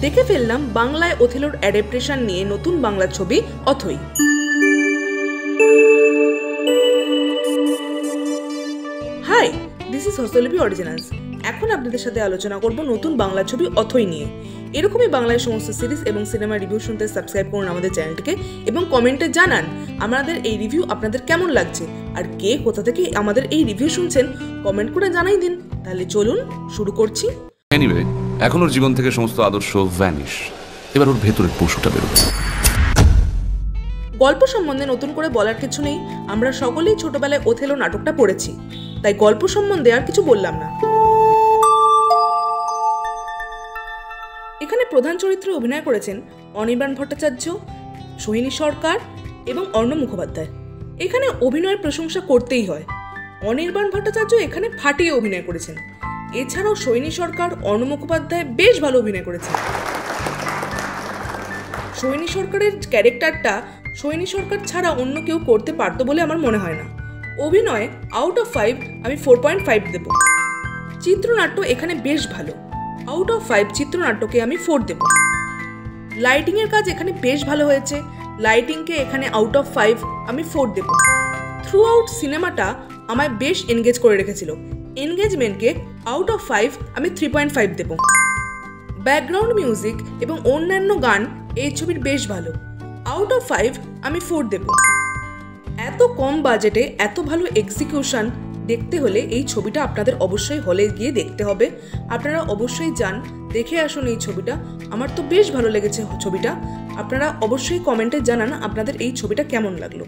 দেখে ফেললাম বাংলায় ওথেলোর অ্যাডাপ্টেশন নিয়ে নতুন বাংলা ছবি Athoi. Hi, this is Hastolipi originals. এখন আপনাদের সাথে আলোচনা করব নতুন বাংলা ছবি অথৈ নিয়ে। এরকমই বাংলায় সমস্ত সিরিজ এবং সিনেমা রিভিউ শুনতে সাবস্ক্রাইব করুন আমাদের চ্যানেলটিকে এবং কমেন্টে জানান আমাদের এই রিভিউ আপনাদের কেমন লাগছে, আর কে কোথা থেকে আমাদের এই রিভিউ শুনছেন কমেন্ট করে জানাই দিন। তাহলে চলুন শুরু করছি। এনিওয়ে, এখন ওর জীবন থেকে সমস্ত আদর্শ ভ্যানিশ। এবার ওর ভেতরের পশুটা বেরোবে। গল্প সম্বন্ধে নতুন করে বলার কিছু নেই, আমরা সকলেই ছোটবেলায় ওথেলো নাটকটা পড়েছি, তাই গল্প সম্বন্ধে আর কিছু বললাম না। এখানে প্রধান চরিত্রে অভিনয় করেছেন অনির্বাণ ভট্টাচার্য, সোহিনী সরকার এবং অর্ণব মুখোপাধ্যায়। এখানে অভিনয়ের প্রশংসা করতেই হয়। অনির্বাণ ভট্টাচার্য এখানে ফাটিয়ে অভিনয় করেছেন। এছাড়াও সোহিনী সরকার, অর্ণব মুখোপাধ্যায় বেশ ভালো অভিনয় করেছেন। সোহিনী সরকারের ক্যারেক্টারটা সোহিনী সরকার ছাড়া অন্য কেউ করতে পারতো বলে আমার মনে হয় না। অভিনয় আউট অফ 5 আমি 4.5 দেব। চিত্রনাট্য এখানে বেশ ভালো, আউট অফ 5 চিত্রনাট্যকে আমি 4 দেব। লাইটিংয়ের কাজ এখানে বেশ ভালো হয়েছে, লাইটিংকে এখানে আউট অফ 5 আমি 4 দেব। থ্রু আউট সিনেমাটা আমায় বেশ এনগেজ করে রেখেছিল, এনগেজমেন্টকে আউট অফ 5 আমি 3.5 দেব। ব্যাকগ্রাউন্ড মিউজিক এবং অন্যান্য গান এই ছবির বেশ ভালো, আউট অফ 5 আমি 4 দেব। এত কম বাজেটে এত ভালো এক্সিকিউশন দেখতে হলে এই ছবিটা আপনাদের অবশ্যই হলে গিয়ে দেখতে হবে। আপনারা অবশ্যই যান, দেখে আসুন এই ছবিটা। আমার তো বেশ ভালো লেগেছে ছবিটা। আপনারা অবশ্যই কমেন্টে জানান আপনাদের এই ছবিটা কেমন লাগলো।